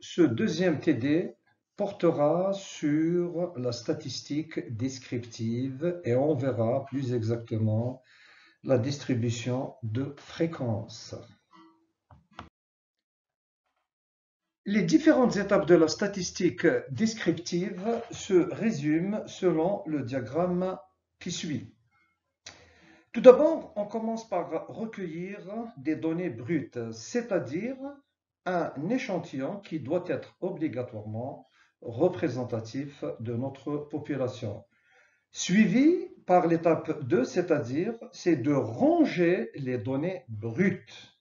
ce deuxième TD portera sur la statistique descriptive et on verra plus exactement la distribution de fréquences. Les différentes étapes de la statistique descriptive se résument selon le diagramme qui suit. Tout d'abord, on commence par recueillir des données brutes, c'est-à-dire un échantillon qui doit être obligatoirement représentatif de notre population. Suivi par l'étape 2, c'est-à-dire c'est de ranger les données brutes.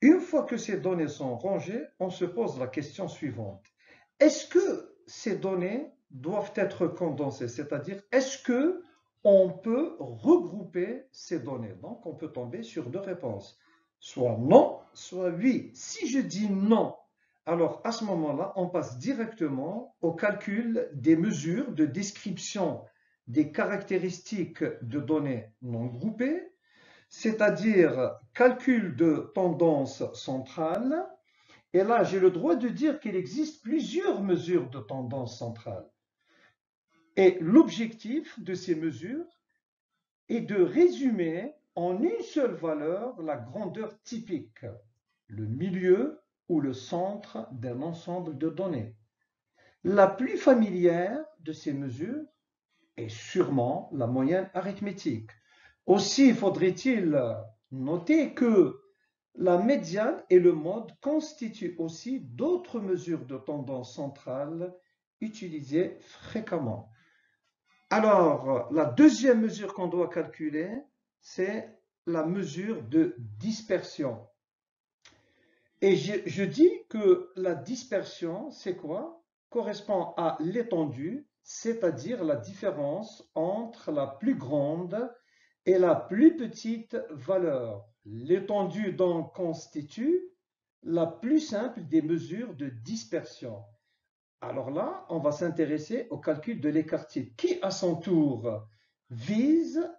Une fois que ces données sont rangées, on se pose la question suivante. Est-ce que ces données doivent être condensées? C'est-à-dire, est-ce que on peut regrouper ces données? Donc, on peut tomber sur deux réponses. Soit non, soit oui. Si je dis non, alors à ce moment-là, on passe directement au calcul des mesures de description des caractéristiques de données non groupées, c'est-à-dire calcul de tendance centrale. Et là, j'ai le droit de dire qu'il existe plusieurs mesures de tendance centrale. Et l'objectif de ces mesures est de résumer en une seule valeur la grandeur typique, le milieu ou le centre d'un ensemble de données. La plus familière de ces mesures est sûrement la moyenne arithmétique. Aussi faudrait-il noter que la médiane et le mode constituent aussi d'autres mesures de tendance centrale utilisées fréquemment. Alors, la deuxième mesure qu'on doit calculer, c'est la mesure de dispersion. Et je dis que la dispersion, c'est quoi? Correspond à l'étendue, c'est-à-dire la différence entre la plus grande et la plus petite valeur. L'étendue donc constitue la plus simple des mesures de dispersion. Alors là, on va s'intéresser au calcul de l'écart-type qui, à son tour, vise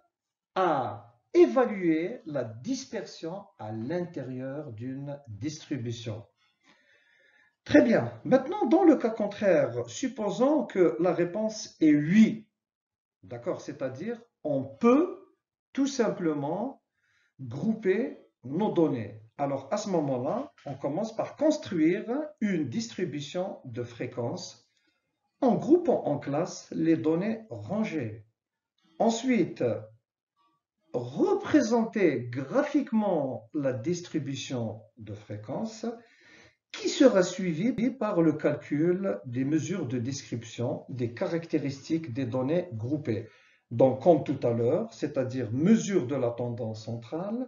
à évaluer la dispersion à l'intérieur d'une distribution. Très bien. Maintenant, dans le cas contraire, supposons que la réponse est oui. D'accord? C'est-à-dire, on peut tout simplement grouper nos données. Alors, à ce moment-là, on commence par construire une distribution de fréquences en groupant en classe les données rangées. Ensuite, représenter graphiquement la distribution de fréquences qui sera suivie par le calcul des mesures de description des caractéristiques des données groupées. Donc, comme tout à l'heure, c'est-à-dire mesure de la tendance centrale,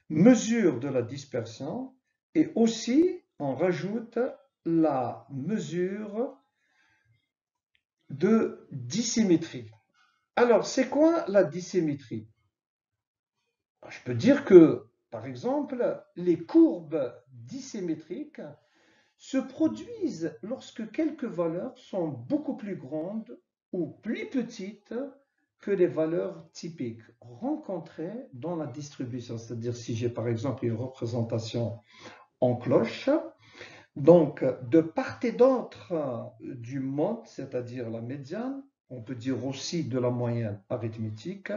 mesure de la dispersion et aussi on rajoute la mesure de dissymétrie. Alors, c'est quoi la dissymétrie? Je peux dire que, par exemple, les courbes dissymétriques se produisent lorsque quelques valeurs sont beaucoup plus grandes ou plus petites que les valeurs typiques rencontrées dans la distribution. C'est-à-dire si j'ai par exemple une représentation en cloche, donc de part et d'autre du mode, c'est-à-dire la médiane, on peut dire aussi de la moyenne arithmétique,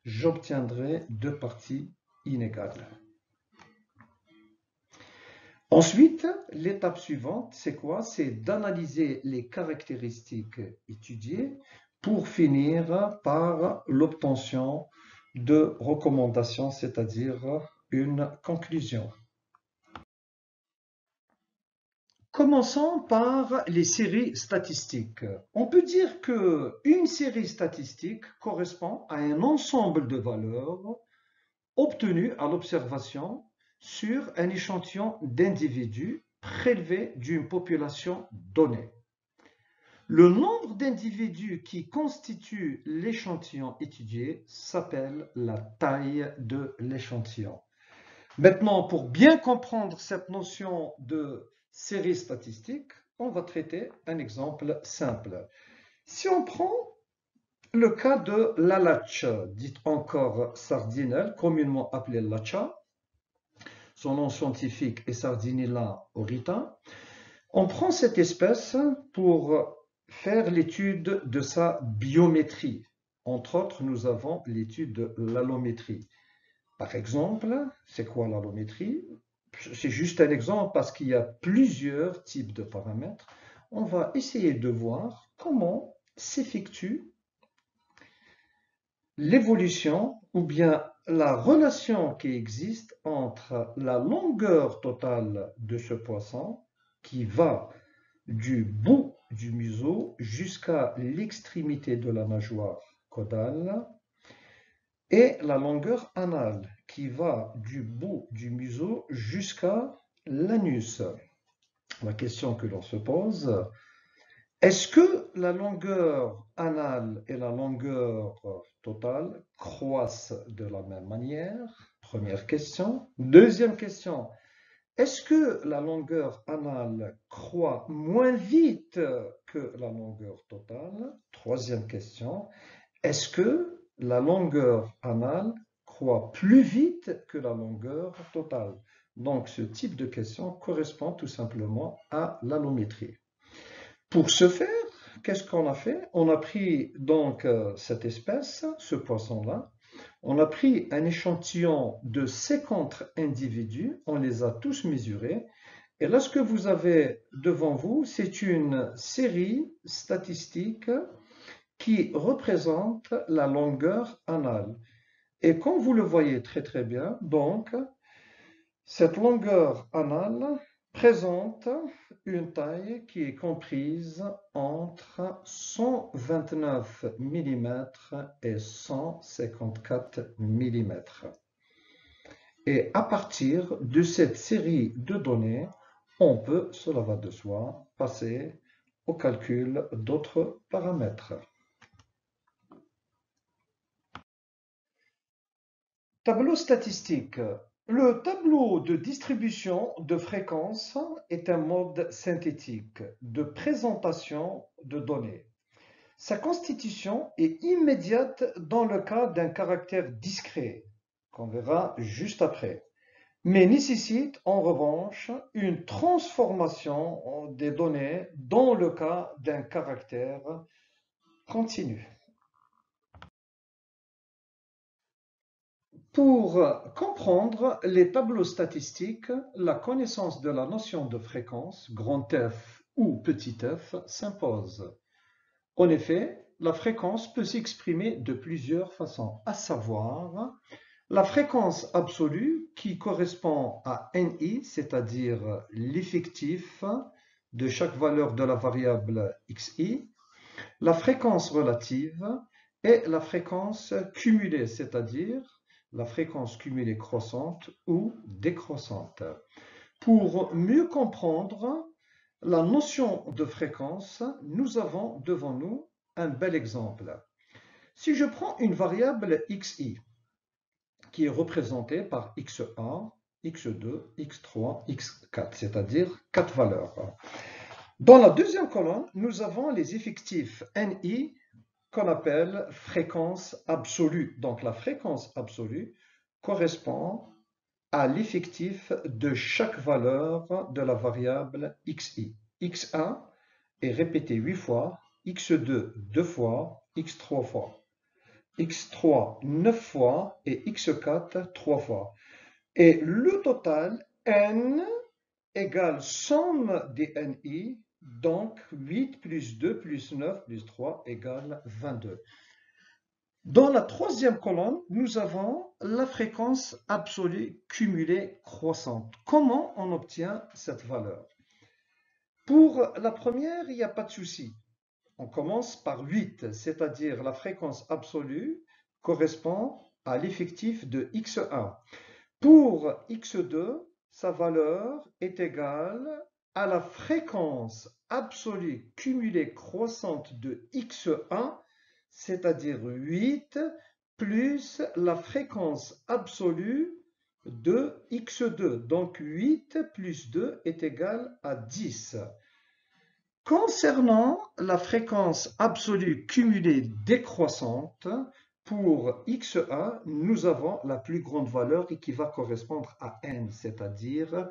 j'obtiendrai deux parties inégales. Ensuite, l'étape suivante, c'est quoi? C'est d'analyser les caractéristiques étudiées pour finir par l'obtention de recommandations, c'est-à-dire une conclusion. Commençons par les séries statistiques. On peut dire qu'une série statistique correspond à un ensemble de valeurs obtenues à l'observation sur un échantillon d'individus prélevés d'une population donnée. Le nombre d'individus qui constitue l'échantillon étudié s'appelle la taille de l'échantillon. Maintenant, pour bien comprendre cette notion de série statistique, on va traiter un exemple simple. Si on prend le cas de la latcha, dite encore sardinelle, communément appelée latcha, son nom scientifique est Sardinella aurita, On prend cette espèce pour faire l'étude de sa biométrie. Entre autres, nous avons l'étude de l'allométrie. Par exemple, c'est quoi l'allométrie? C'est juste un exemple parce qu'il y a plusieurs types de paramètres. On va essayer de voir comment s'effectue l'évolution ou bien la relation qui existe entre la longueur totale de ce poisson qui va du bout du museau jusqu'à l'extrémité de la nageoire caudale et la longueur anale qui va du bout du museau jusqu'à l'anus. La question que l'on se pose, est-ce que la longueur anale et la longueur totale croissent de la même manière? Première question. Deuxième question, est-ce que la longueur anale croît moins vite que la longueur totale? Troisième question, est-ce que la longueur anale croît plus vite que la longueur totale? Donc, ce type de question correspond tout simplement à l'allométrie. Pour ce faire, qu'est-ce qu'on a fait? On a pris donc cette espèce, ce poisson-là, on a pris un échantillon de 50 individus, on les a tous mesurés, et là ce que vous avez devant vous, c'est une série statistique qui représente la longueur anale. Et comme vous le voyez très très bien, donc, cette longueur anale présente une taille qui est comprise entre 129 mm et 154 mm. Et à partir de cette série de données, on peut, cela va de soi, passer au calcul d'autres paramètres. Tableau statistique. Le tableau de distribution de fréquences est un mode synthétique de présentation de données. Sa constitution est immédiate dans le cas d'un caractère discret, qu'on verra juste après, mais nécessite en revanche une transformation des données dans le cas d'un caractère continu. Pour comprendre les tableaux statistiques, la connaissance de la notion de fréquence, grand F ou petit f, s'impose. En effet, la fréquence peut s'exprimer de plusieurs façons, à savoir la fréquence absolue qui correspond à NI, c'est-à-dire l'effectif de chaque valeur de la variable XI, la fréquence relative et la fréquence cumulée, c'est-à-dire la fréquence cumulée croissante ou décroissante. Pour mieux comprendre la notion de fréquence, nous avons devant nous un bel exemple. Si je prends une variable xi, qui est représentée par x1, x2, x3, x4, c'est-à-dire 4 valeurs. Dans la deuxième colonne, nous avons les effectifs ni qu'on appelle fréquence absolue. Donc la fréquence absolue correspond à l'effectif de chaque valeur de la variable xi. x1 est répété 8 fois, x2 2 fois, x3 fois, x3 9 fois et x4 3 fois. Et le total n égale somme des ni, donc 8 plus 2 plus 9 plus 3 égale 22. Dans la troisième colonne, nous avons la fréquence absolue cumulée croissante. Comment on obtient cette valeur? Pour la première, il n'y a pas de souci. On commence par 8, c'est-à-dire la fréquence absolue correspond à l'effectif de x1. Pour x2, sa valeur est égale à la fréquence absolue cumulée croissante de x1, c'est-à-dire 8, plus la fréquence absolue de x2. Donc 8 plus 2 est égal à 10. Concernant la fréquence absolue cumulée décroissante, pour x1, nous avons la plus grande valeur qui va correspondre à n, c'est-à-dire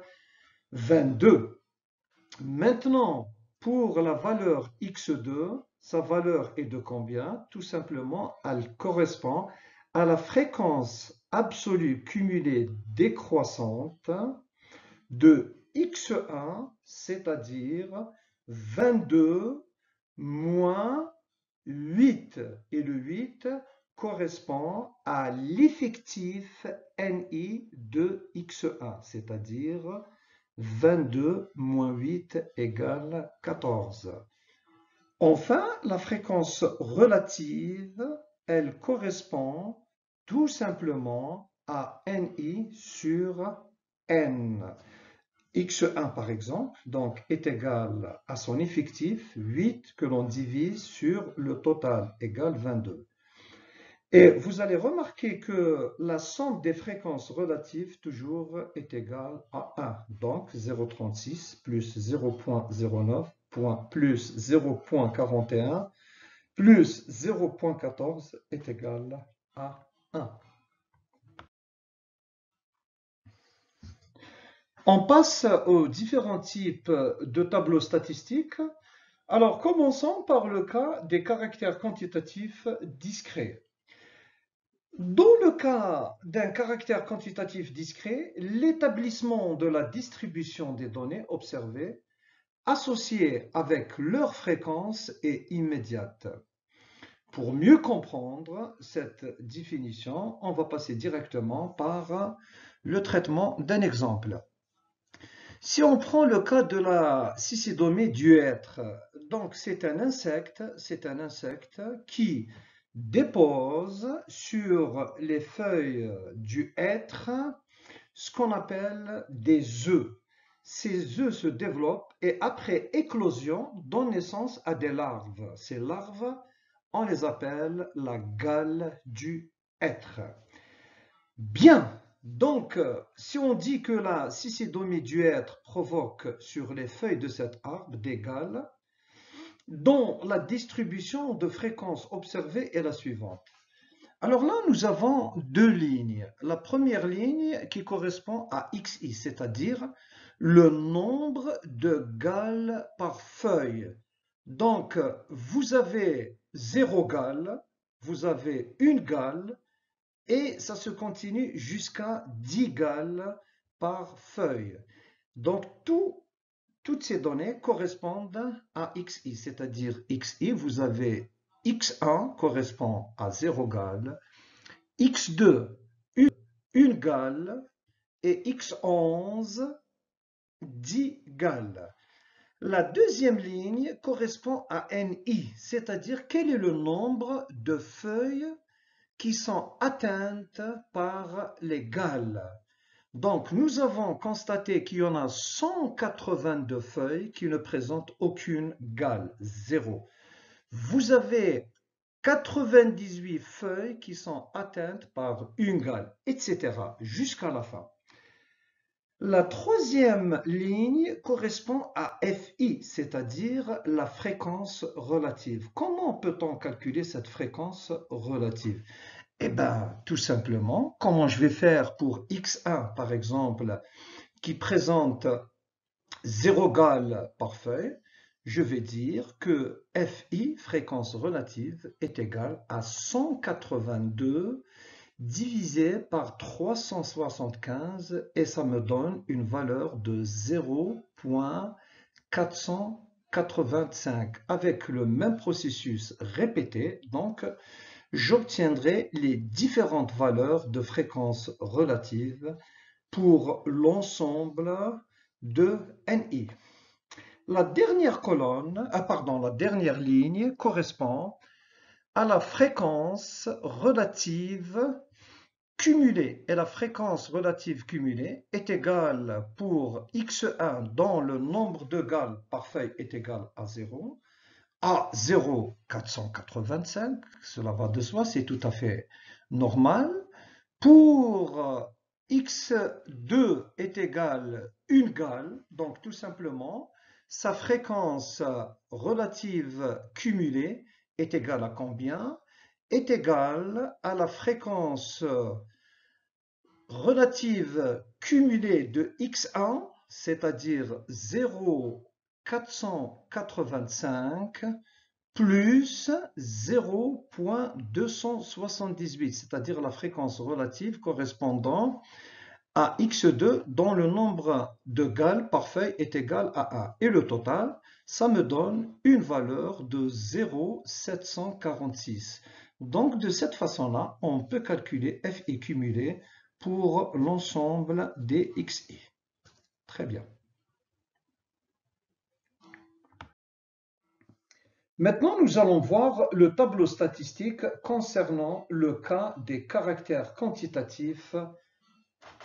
22. Maintenant, pour la valeur x2, sa valeur est de combien? Tout simplement, elle correspond à la fréquence absolue cumulée décroissante de x1, c'est-à-dire 22 moins 8. Et le 8 correspond à l'effectif NI de x1, c'est-à-dire 22 moins 8 égale 14. Enfin, la fréquence relative, elle correspond tout simplement à NI sur N. X1 par exemple, donc est égal à son effectif 8 que l'on divise sur le total égale 22. Et vous allez remarquer que la somme des fréquences relatives toujours est égale à 1. Donc 0,36 plus 0,09 plus 0,41 plus 0,14 est égal à 1. On passe aux différents types de tableaux statistiques. Alors, commençons par le cas des caractères quantitatifs discrets. Dans le cas d'un caractère quantitatif discret, l'établissement de la distribution des données observées associées avec leur fréquence est immédiate. Pour mieux comprendre cette définition, on va passer directement par le traitement d'un exemple. Si on prend le cas de la Cicidomée du hêtre, donc c'est un insecte qui dépose sur les feuilles du hêtre ce qu'on appelle des œufs. Ces œufs se développent et après éclosion donnent naissance à des larves. Ces larves, on les appelle la gale du hêtre. Bien, donc si on dit que la cicidomie du hêtre provoque sur les feuilles de cet arbre des gales, dont la distribution de fréquences observée est la suivante. Alors là, nous avons deux lignes. La première ligne qui correspond à xi, c'est-à-dire le nombre de gales par feuille. Donc, vous avez 0 gale, vous avez une gale, et ça se continue jusqu'à 10 gales par feuille. Donc, toutes ces données correspondent à xi, c'est-à-dire xi, vous avez x1 correspond à 0 gale, x2, une gale, et x11, 10 gales. La deuxième ligne correspond à ni, c'est-à-dire quel est le nombre de feuilles qui sont atteintes par les gales. Donc, nous avons constaté qu'il y en a 182 feuilles qui ne présentent aucune gale, 0. Vous avez 98 feuilles qui sont atteintes par une gale, etc. jusqu'à la fin. La troisième ligne correspond à FI, c'est-à-dire la fréquence relative. Comment peut-on calculer cette fréquence relative? Eh bien, tout simplement, comment je vais faire pour x1, par exemple, qui présente 0 gale par feuille, je vais dire que FI, fréquence relative, est égale à 182 divisé par 375 et ça me donne une valeur de 0,485. Avec le même processus répété, donc, j'obtiendrai les différentes valeurs de fréquence relative pour l'ensemble de NI. La dernière colonne, la dernière ligne correspond à la fréquence relative cumulée. Et la fréquence relative cumulée est égale pour x1 dont le nombre de gales par feuille est égal à 0, à 0,485, cela va de soi, c'est tout à fait normal. Pour x2 est égal à une gale, donc tout simplement, sa fréquence relative cumulée est égale à combien? Est égale à la fréquence relative cumulée de x1, c'est-à-dire 0 485 plus 0,278, c'est-à-dire la fréquence relative correspondant à x2 dont le nombre de Gall parfait est égal à 1. Et le total, ça me donne une valeur de 0,746. Donc de cette façon-là, on peut calculer FI cumulé pour l'ensemble des XI. Très bien. Maintenant, nous allons voir le tableau statistique concernant le cas des caractères quantitatifs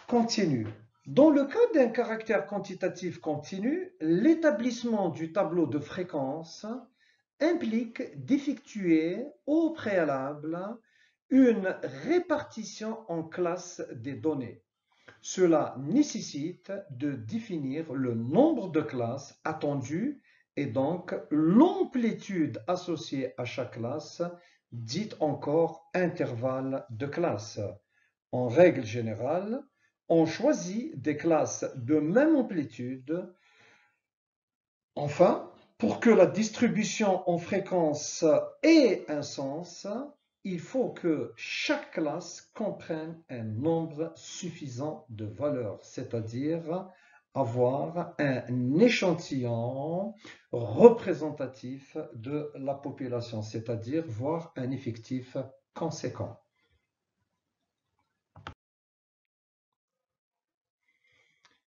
continus. Dans le cas d'un caractère quantitatif continu, l'établissement du tableau de fréquence implique d'effectuer au préalable une répartition en classes des données. Cela nécessite de définir le nombre de classes attendues et donc l'amplitude associée à chaque classe, dite encore intervalle de classe. En règle générale, on choisit des classes de même amplitude. Enfin, pour que la distribution en fréquence ait un sens, il faut que chaque classe comprenne un nombre suffisant de valeurs, c'est-à-dire avoir un échantillon représentatif de la population, c'est-à-dire voir un effectif conséquent.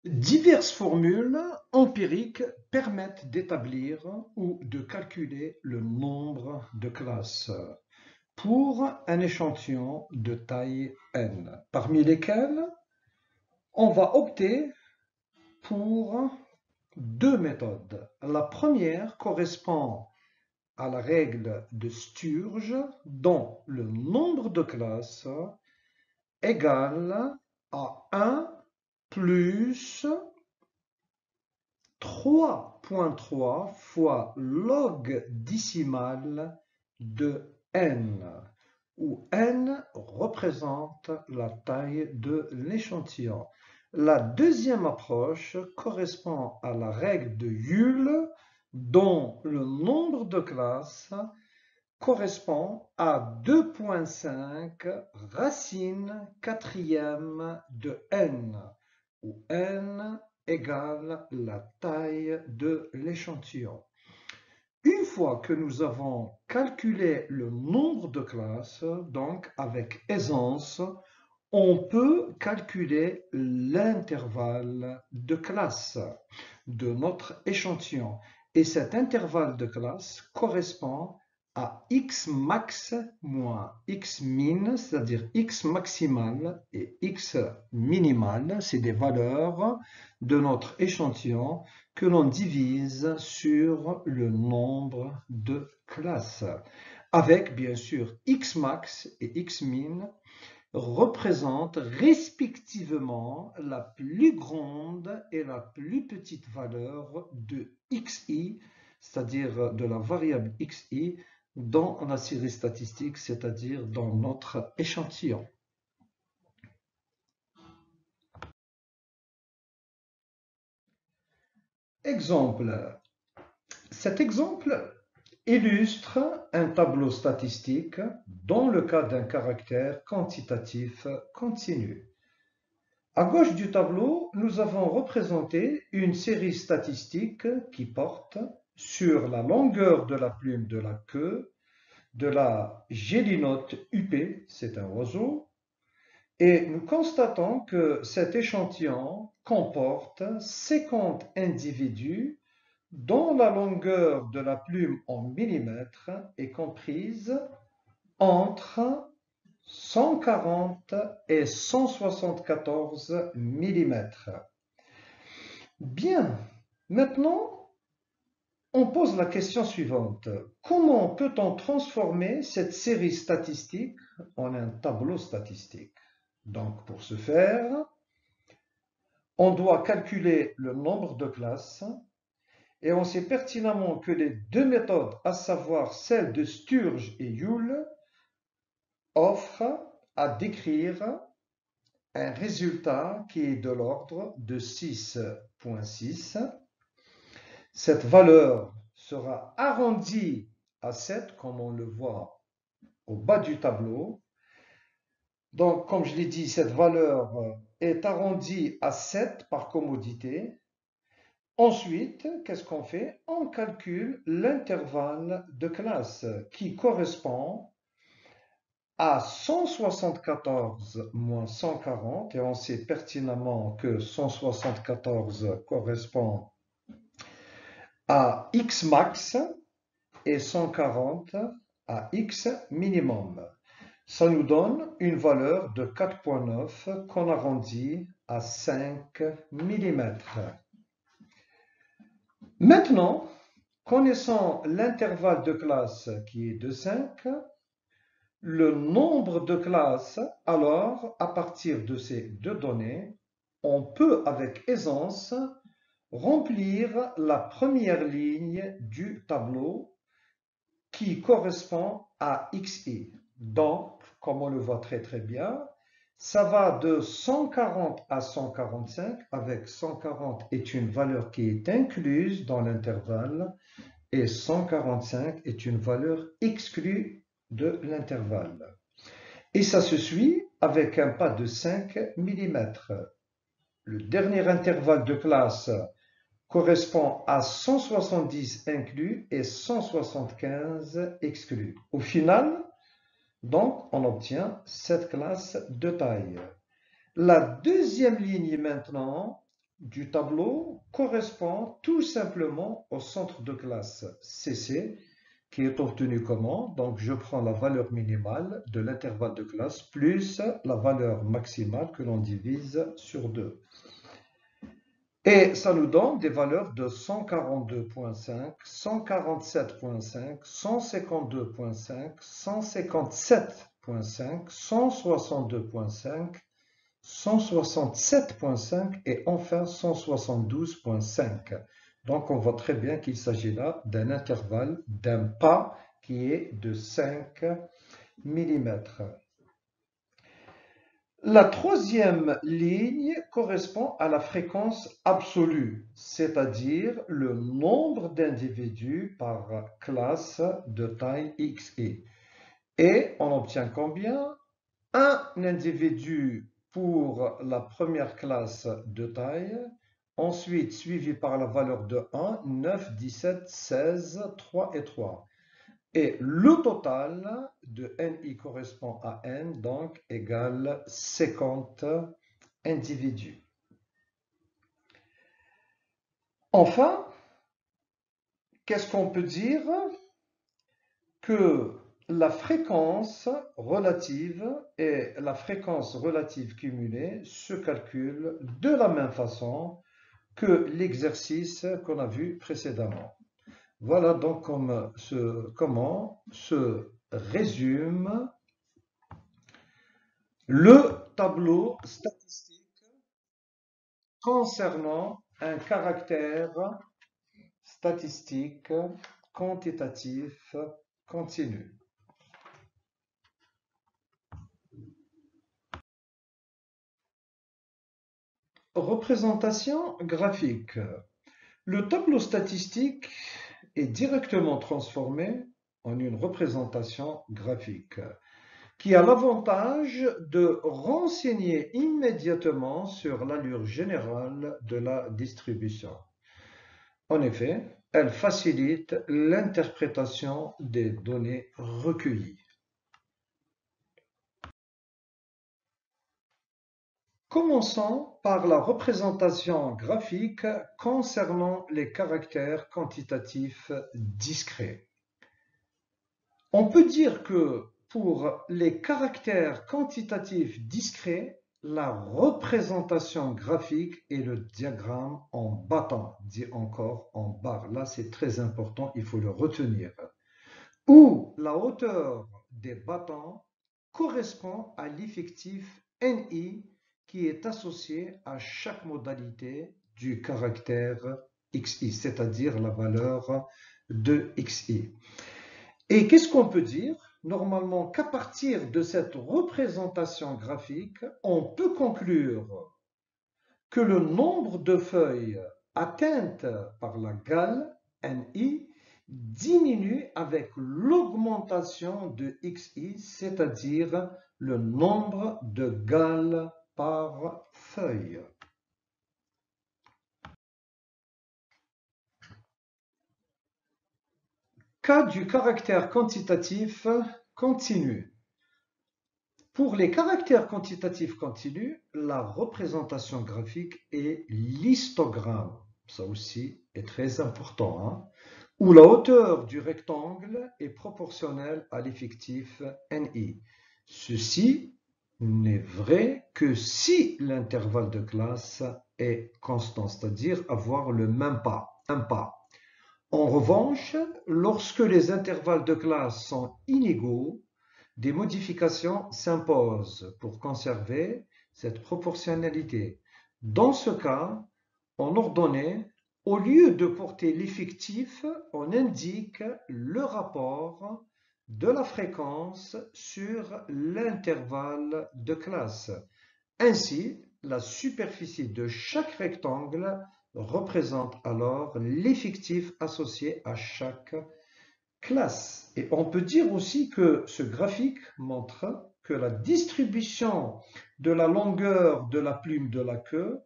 Diverses formules empiriques permettent d'établir ou de calculer le nombre de classes pour un échantillon de taille n, parmi lesquelles on va opter pour deux méthodes. La première correspond à la règle de Sturge, dont le nombre de classes égale à 1 plus 3,3 fois log décimal de n, où n représente la taille de l'échantillon. La deuxième approche correspond à la règle de Yule, dont le nombre de classes correspond à 2,5 racine quatrième de n, où n égale la taille de l'échantillon. Une fois que nous avons calculé le nombre de classes, donc avec aisance, on peut calculer l'intervalle de classe de notre échantillon. Et cet intervalle de classe correspond à x max moins x min, c'est-à-dire x maximal et x minimal, c'est des valeurs de notre échantillon que l'on divise sur le nombre de classes, avec bien sûr x max et x min représentent respectivement la plus grande et la plus petite valeur de xi, c'est-à-dire de la variable xi, dans la série statistique, c'est-à-dire dans notre échantillon. Exemple. Cet exemple illustre un tableau statistique dans le cas d'un caractère quantitatif continu. À gauche du tableau, nous avons représenté une série statistique qui porte sur la longueur de la plume de la queue de la gélinote huppée, c'est un oiseau, et nous constatons que cet échantillon comporte 50 individus dont la longueur de la plume en millimètres est comprise entre 140 et 174 millimètres. Bien, maintenant, on pose la question suivante. Comment peut-on transformer cette série statistique en un tableau statistique? Donc, pour ce faire, on doit calculer le nombre de classes et on sait pertinemment que les deux méthodes, à savoir celle de Sturge et Yule, offrent à décrire un résultat qui est de l'ordre de 6,6. Cette valeur sera arrondie à 7, comme on le voit au bas du tableau. Donc, comme je l'ai dit, cette valeur est arrondie à 7 par commodité. Ensuite, qu'est-ce qu'on fait? On calcule l'intervalle de classe qui correspond à 174 moins 140, et on sait pertinemment que 174 correspond à x max et 140 à x minimum. Ça nous donne une valeur de 4,9 qu'on arrondit à 5 mm. Maintenant, connaissant l'intervalle de classe qui est de 5, le nombre de classes, alors, à partir de ces deux données, on peut avec aisance remplir la première ligne du tableau qui correspond à xi. Donc, comme on le voit très bien, ça va de 140 à 145, avec 140 est une valeur qui est incluse dans l'intervalle et 145 est une valeur exclue de l'intervalle. Et ça se suit avec un pas de 5 mm. Le dernier intervalle de classe correspond à 170 inclus et 175 exclus. Au final, donc, on obtient cette classe de taille. La deuxième ligne maintenant du tableau correspond tout simplement au centre de classe CC qui est obtenu comment? Donc, je prends la valeur minimale de l'intervalle de classe plus la valeur maximale que l'on divise sur 2. Et ça nous donne des valeurs de 142,5, 147,5, 152,5, 157,5, 162,5, 167,5 et enfin 172,5. Donc on voit très bien qu'il s'agit là d'un intervalle, d'un pas qui est de 5 mm. La troisième ligne correspond à la fréquence absolue, c'est-à-dire le nombre d'individus par classe de taille xi. Et on obtient combien? Un individu pour la première classe de taille, ensuite suivi par la valeur de 1, 9, 17, 16, 3 et 3. Et le total de ni correspond à n, donc égale 50 individus. Enfin, qu'est-ce qu'on peut dire? Que la fréquence relative et la fréquence relative cumulée se calculent de la même façon que l'exercice qu'on a vu précédemment. Voilà donc comment se résume le tableau statistique concernant un caractère statistique quantitatif continu. Représentation graphique. Le tableau statistique est directement transformé en une représentation graphique qui a l'avantage de renseigner immédiatement sur l'allure générale de la distribution. En effet, elle facilite l'interprétation des données recueillies. Commençons par la représentation graphique concernant les caractères quantitatifs discrets. On peut dire que pour les caractères quantitatifs discrets, la représentation graphique est le diagramme en battant, dit encore en barre. Là, c'est très important, il faut le retenir. Où la hauteur des battants correspond à l'effectif NI qui est associé à chaque modalité du caractère XI, c'est-à-dire la valeur de XI. Et qu'est-ce qu'on peut dire? Normalement, qu'à partir de cette représentation graphique, on peut conclure que le nombre de feuilles atteinte par la gale NI diminue avec l'augmentation de XI, c'est-à-dire le nombre de gales par feuille. Cas du caractère quantitatif continu. Pour les caractères quantitatifs continus, la représentation graphique est l'histogramme. Ça aussi est très important, hein, où la hauteur du rectangle est proportionnelle à l'effectif NI. Ceci n'est vrai que si l'intervalle de classe est constant, c'est-à-dire avoir le même pas, un pas. En revanche, lorsque les intervalles de classe sont inégaux, des modifications s'imposent pour conserver cette proportionnalité. Dans ce cas, en ordonnée, au lieu de porter l'effectif, on indique le rapport de la fréquence sur l'intervalle de classe. Ainsi, la superficie de chaque rectangle représente alors l'effectif associé à chaque classe. Et on peut dire aussi que ce graphique montre que la distribution de la longueur de la plume de la queue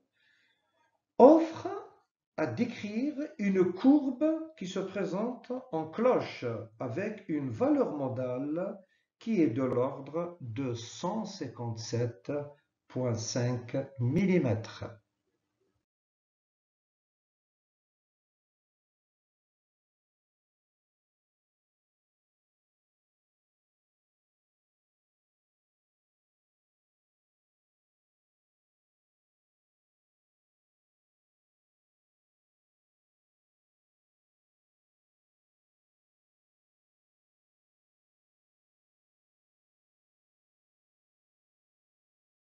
offre à décrire une courbe qui se présente en cloche avec une valeur modale qui est de l'ordre de 157,5 mm.